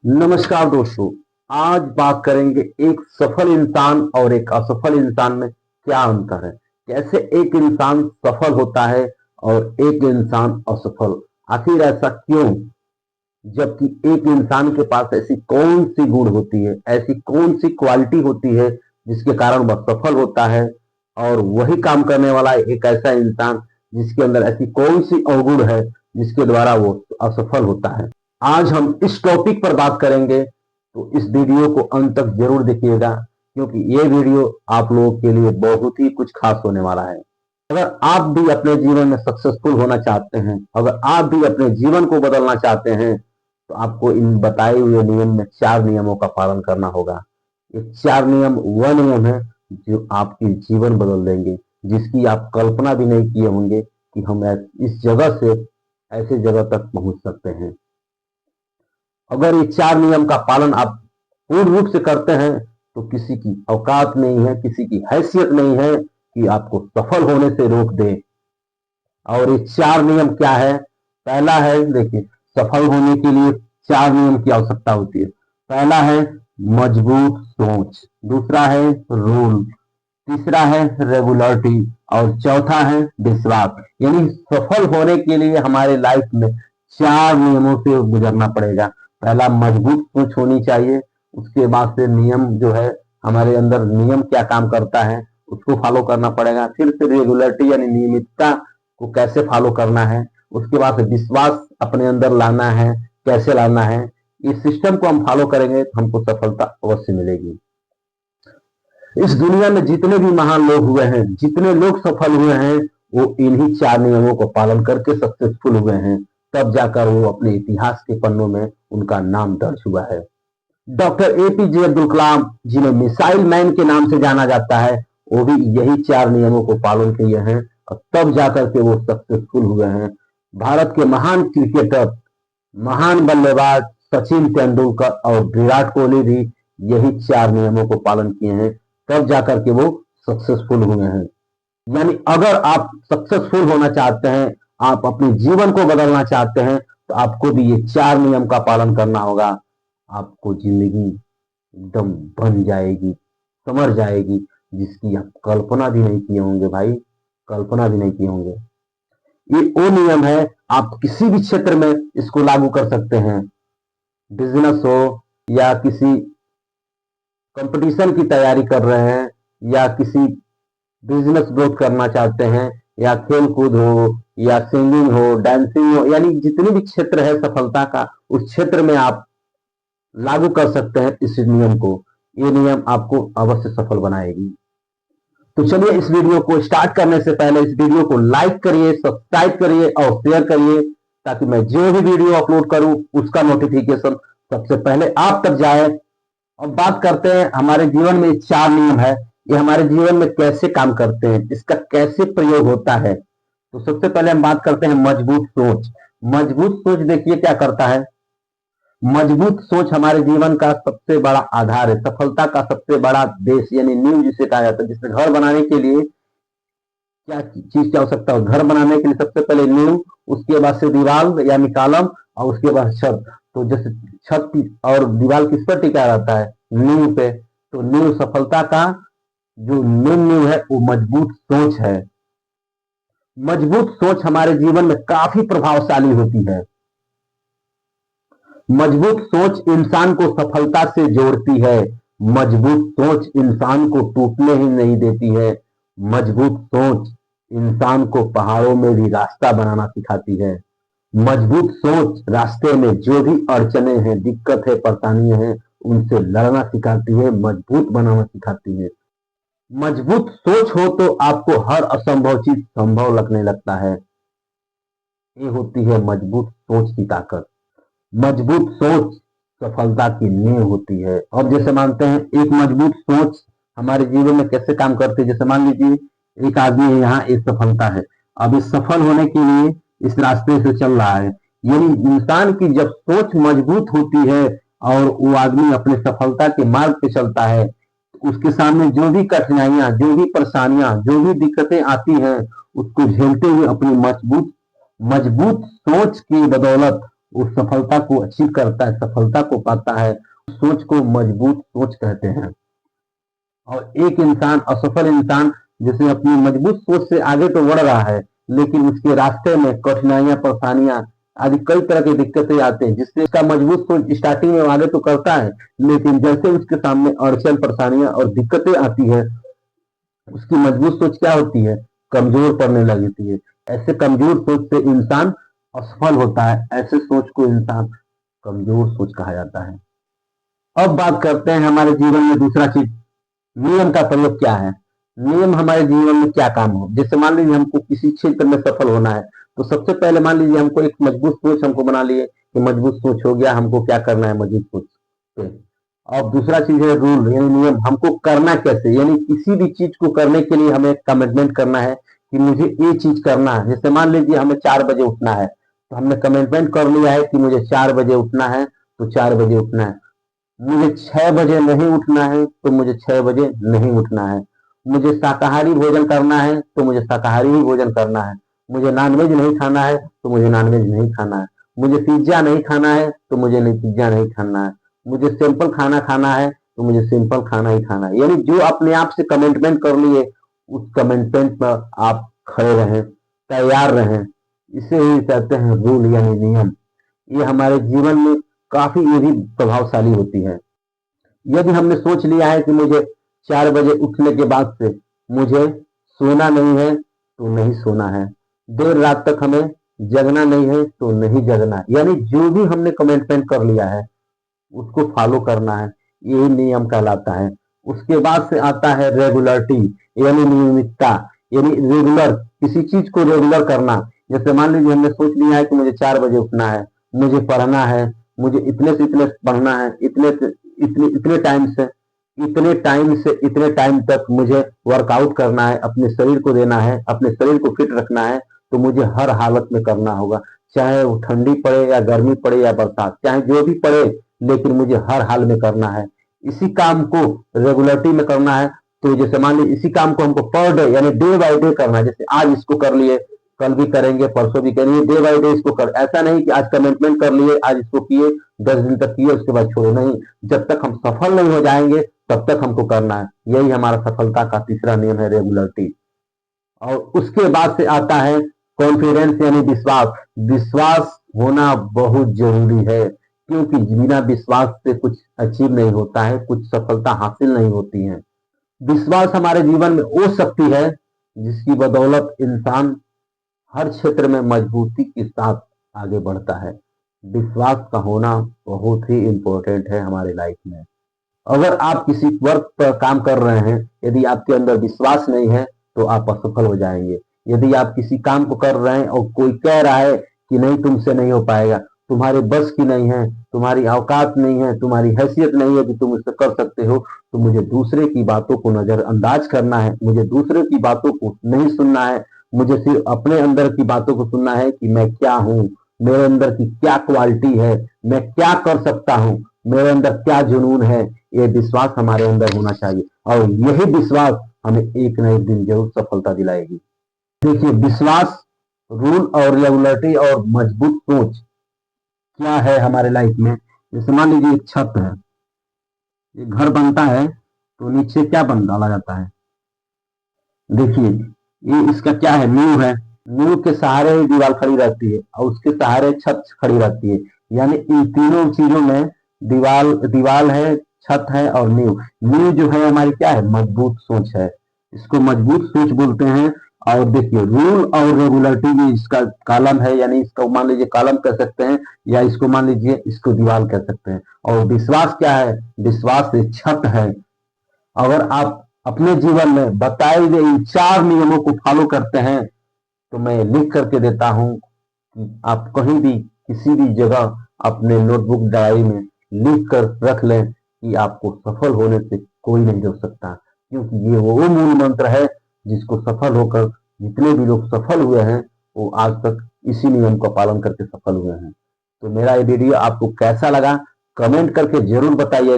नमस्कार दोस्तों। आज बात करेंगे एक सफल इंसान और एक असफल इंसान में क्या अंतर है। कैसे एक इंसान सफल होता है और एक इंसान असफल। आखिर ऐसा क्यों, जबकि एक इंसान के पास ऐसी कौन सी गुण होती है, ऐसी कौन सी क्वालिटी होती है जिसके कारण वह सफल होता है, और वही काम करने वाला एक ऐसा इंसान जिसके अंदर ऐसी कौन सी अवगुण है जिसके द्वारा वो असफल होता है। आज हम इस टॉपिक पर बात करेंगे, तो इस वीडियो को अंत तक जरूर देखिएगा, क्योंकि ये वीडियो आप लोगों के लिए बहुत ही कुछ खास होने वाला है। अगर आप भी अपने जीवन में सक्सेसफुल होना चाहते हैं, अगर आप भी अपने जीवन को बदलना चाहते हैं, तो आपको इन बताए हुए नियम में 4 नियमों का पालन करना होगा। ये 4 नियम वह नियम है जो आपकी जीवन बदल देंगे, जिसकी आप कल्पना भी नहीं किए होंगे कि हम इस जगह से ऐसे जगह तक पहुंच सकते हैं। अगर ये 4 नियम का पालन आप पूर्ण रूप से करते हैं, तो किसी की औकात नहीं है, किसी की हैसियत नहीं है कि आपको सफल होने से रोक दे। और ये 4 नियम क्या है? पहला है, देखिए, सफल होने के लिए 4 नियम की आवश्यकता होती है। पहला है मजबूत सोच, दूसरा है रूल, तीसरा है रेगुलरिटी, और चौथा है विश्वास। यानी सफल होने के लिए हमारे लाइफ में 4 नियमों से गुजरना पड़ेगा। पहला मजबूत सोच होनी चाहिए, उसके बाद से नियम जो है, हमारे अंदर नियम क्या काम करता है उसको फॉलो करना पड़ेगा। फिर से रेगुलरिटी यानी नियमितता को कैसे फॉलो करना है, उसके बाद से विश्वास अपने अंदर लाना है, कैसे लाना है। इस सिस्टम को हम फॉलो करेंगे तो हमको सफलता अवश्य मिलेगी। इस दुनिया में जितने भी महान लोग हुए हैं, जितने लोग सफल हुए हैं, वो इन्हीं 4 नियमों को पालन करके सक्सेसफुल हुए हैं। तब जाकर वो अपने इतिहास के पन्नों में उनका नाम दर्ज हुआ है। डॉक्टर एपीजे अब्दुल कलाम, जिन्हें मिसाइल मैन के नाम से जाना जाता है, वो भी यही 4 नियमों को पालन किए हैं और तब जाकर के वो सक्सेसफुल हुए हैं। भारत के महान क्रिकेटर, महान बल्लेबाज सचिन तेंदुलकर और विराट कोहली भी यही 4 नियमों को पालन किए हैं, तब जाकर के वो सक्सेसफुल हुए हैं। यानी अगर आप सक्सेसफुल होना चाहते हैं, आप अपने जीवन को बदलना चाहते हैं, तो आपको भी ये 4 नियम का पालन करना होगा। आपको जिंदगी एकदम बन जाएगी, समझ जाएगी, जिसकी आप कल्पना भी नहीं किए होंगे भाई, कल्पना भी नहीं किए होंगे। ये वो नियम है, आप किसी भी क्षेत्र में इसको लागू कर सकते हैं। बिजनेस हो, या किसी कंपटीशन की तैयारी कर रहे हैं, या किसी बिजनेस ग्रोथ करना चाहते हैं, या खेल कूद हो, या सिंगिंग हो, डांसिंग हो, यानी जितने भी क्षेत्र है सफलता का, उस क्षेत्र में आप लागू कर सकते हैं इस नियम को। ये नियम आपको अवश्य सफल बनाएगी। तो चलिए, इस वीडियो को स्टार्ट करने से पहले इस वीडियो को लाइक करिए, सब्सक्राइब करिए और शेयर करिए, ताकि मैं जो भी वीडियो अपलोड करूं उसका नोटिफिकेशन सबसे पहले आप तक जाए। अब बात करते हैं, हमारे जीवन में 4 नियम है, ये हमारे जीवन में कैसे काम करते हैं, इसका कैसे प्रयोग होता है। तो सबसे पहले हम बात करते हैं मजबूत सोच। मजबूत सोच देखिए क्या करता है। मजबूत सोच हमारे जीवन का सबसे बड़ा आधार है, सफलता का सबसे बड़ा बेस यानी नींव जिसे कहा जाता है। जिससे घर बनाने के लिए क्या चीज की आवश्यकता हो? घर बनाने के लिए सबसे पहले नींव, उसके बाद से दीवार यानी कॉलम, और उसके बाद छत। तो जैसे छत की और दीवार किस पर टिका रहता है? नींव पे। तो नींव, सफलता का जो मेन नींव है वो मजबूत सोच है। मजबूत सोच हमारे जीवन में काफी प्रभावशाली होती है। मजबूत सोच इंसान को सफलता से जोड़ती है। मजबूत सोच इंसान को टूटने ही नहीं देती है। मजबूत सोच इंसान को पहाड़ों में भी रास्ता बनाना सिखाती है। मजबूत सोच रास्ते में जो भी अड़चने हैं, दिक्कत है, परेशानियां हैं, उनसे लड़ना सिखाती है, मजबूत बनाना सिखाती है। मजबूत सोच हो तो आपको हर असंभव चीज संभव लगने लगता है। ये होती है मजबूत सोच की ताकत। मजबूत सोच सफलता की नींव होती है। अब जैसे मानते हैं, एक मजबूत सोच हमारे जीवन में कैसे काम करती है। जैसे मान लीजिए एक आदमी है, यहाँ एक सफलता है, अब इस सफल होने के लिए इस रास्ते से चल रहा है। यानी इंसान की जब सोच मजबूत होती है और वो आदमी अपने सफलता के मार्ग पे चलता है, उसके सामने जो भी कठिनाइयां, जो भी परेशानियां, जो भी दिक्कतें आती हैं, उसको झेलते हुए अपनी मजबूत मजबूत सोच की बदौलत उस सफलता को अचीव करता है, सफलता को पाता है। सोच को मजबूत सोच कहते हैं। और एक इंसान, असफल इंसान, जैसे अपनी मजबूत सोच से आगे तो बढ़ रहा है, लेकिन उसके रास्ते में कठिनाइयां, परेशानियां आदि कई तरह की दिक्कतें आते हैं, जिससे उसका मजबूत सोच स्टार्टिंग में आगे तो करता है, लेकिन जैसे उसके सामने अड़चन, परेशानियां और दिक्कतें आती है, उसकी मजबूत सोच क्या होती है, कमजोर पड़ने लगती है। ऐसे कमजोर सोच से इंसान असफल होता है। ऐसे सोच को इंसान कमजोर सोच कहा जाता है। अब बात करते हैं हमारे जीवन में दूसरा चीज, नियम का प्रयोग क्या है। नियम हमारे जीवन में क्या काम हो। जैसे मान लीजिए हमको किसी क्षेत्र में सफल होना है, तो सबसे पहले मान लीजिए हमको एक मजबूत सोच हमको बना लिए कि मजबूत सोच हो गया, हमको क्या करना है मजबूत सोच पे। अब दूसरा चीज है रूल यानी नियम, हमको करना कैसे, यानी किसी भी चीज को करने के लिए हमें कमिटमेंट करना है कि मुझे ये चीज करना है। जैसे मान लीजिए हमें 4 बजे उठना है, तो हमने कमिटमेंट कर लिया है कि मुझे 4 बजे उठना है, तो 4 बजे उठना है। मुझे 6 बजे नहीं उठना है, तो मुझे 6 बजे नहीं उठना है। मुझे शाकाहारी भोजन करना है, तो मुझे शाकाहारी ही भोजन करना है। मुझे नॉनवेज नहीं खाना है, तो मुझे नॉनवेज नहीं खाना है। मुझे पिज्जा नहीं खाना है, तो मुझे नहीं पिज्जा नहीं खाना है। मुझे सिंपल खाना खाना है, तो मुझे सिंपल खाना ही खाना है। यानी जो अपने आप से कमिटमेंट कर लिए, उस कमिटमेंट पर आप खड़े रहें, तैयार रहें। इसे ही कहते हैं रूल यानी नियम। ये हमारे जीवन में काफी ये भी प्रभावशाली होती है। यदि हमने सोच लिया है कि मुझे 4 बजे उठने के बाद से मुझे सोना नहीं है, तो नहीं सोना है। देर रात तक हमें जगना नहीं है, तो नहीं जगना है। यानी जो भी हमने कमिटमेंट कर लिया है उसको फॉलो करना है, यही नियम कहलाता है। उसके बाद से आता है रेगुलरिटी यानी नियमितता, यानी रेगुलर किसी चीज को रेगुलर करना। जैसे मान लीजिए हमने सोच लिया है कि मुझे 4 बजे उठना है, मुझे पढ़ना है, मुझे इतने से इतने पढ़ना है, इतने से इतने टाइम से इतने टाइम तक मुझे वर्कआउट करना है, अपने शरीर को देना है, अपने शरीर को फिट रखना है, तो मुझे हर हालत में करना होगा। चाहे वो ठंडी पड़े या गर्मी पड़े या बरसात, चाहे जो भी पड़े, लेकिन मुझे हर हाल में करना है। इसी काम को रेगुलरिटी में करना है। तो जैसे मान लीजिए इसी काम को हमको पर डे यानी डे बाय डे करना है। जैसे आज इसको कर लिए, कल भी करेंगे, परसों भी करेंगे, डे बाय डे इसको कर। ऐसा नहीं कि आज कमिटमेंट कर लिए, आज इसको किए, 10 दिन तक किए, उसके बाद छोड़ो, नहीं। जब तक हम सफल नहीं हो जाएंगे तब तक हमको करना है। यही हमारा सफलता का तीसरा नियम है, रेगुलरिटी। और उसके बाद से आता है कॉन्फिडेंस यानी विश्वास। विश्वास होना बहुत जरूरी है, क्योंकि बिना विश्वास से कुछ अचीव नहीं होता है, कुछ सफलता हासिल नहीं होती है। विश्वास हमारे जीवन में वो शक्ति है जिसकी बदौलत इंसान हर क्षेत्र में मजबूती के साथ आगे बढ़ता है। विश्वास का होना बहुत ही इंपॉर्टेंट है हमारे लाइफ में। अगर आप किसी वर्क पर काम कर रहे हैं, यदि आपके अंदर विश्वास नहीं है, तो आप असफल हो जाएंगे। यदि आप किसी काम को कर रहे हैं और कोई कह रहा है कि नहीं तुमसे नहीं हो पाएगा, तुम्हारे बस की नहीं है, तुम्हारी औकात नहीं है, तुम्हारी हैसियत नहीं है कि तुम इसको कर सकते हो, तो मुझे दूसरे की बातों को नजरअंदाज करना है, मुझे दूसरे की बातों को नहीं सुनना है। मुझे सिर्फ अपने अंदर की बातों को सुनना है कि मैं क्या हूँ, मेरे अंदर की क्या क्वालिटी है, मैं क्या कर सकता हूँ, मेरे अंदर क्या जुनून है। ये विश्वास हमारे अंदर होना चाहिए, और यही विश्वास हमें एक न एक दिन जरूर सफलता दिलाएगी। देखिए, विश्वास, रूल और रेगुलरिटी और मजबूत सोच क्या है हमारे लाइफ में। जैसे मान लीजिए एक छत है, ये घर बनता है, तो नीचे क्या बन डाला जाता है। देखिए, ये इसका क्या है, नींव है। नींव के सहारे ही दीवार खड़ी रहती है, और उसके सहारे छत खड़ी रहती है। यानी इन तीनों चीजों में दीवार है, छत है और नींव। नींव जो है हमारी क्या है, मजबूत सोच है। इसको मजबूत सोच बोलते हैं। और देखिए, रूल और रेगुलरिटी भी इसका कॉलम है, यानी इसको मान लीजिए कॉलम कह सकते हैं, या इसको मान लीजिए इसको दीवार कह सकते हैं। और विश्वास क्या है, विश्वास एक छत है। अगर आप अपने जीवन में बताए गए इन 4 नियमों को फॉलो करते हैं, तो मैं लिख करके देता हूं कि आप कहीं भी किसी भी जगह अपने नोटबुक डायरी में लिख कर रख लें कि आपको सफल होने से कोई नहीं रोक सकता। क्योंकि ये वो मूल मंत्र है जिसको सफल होकर जितने भी लोग सफल हुए हैं, वो आज तक इसी नियम का पालन करके सफल हुए हैं। तो मेरा ये वीडियो आपको कैसा लगा, कमेंट करके जरूर बताइए।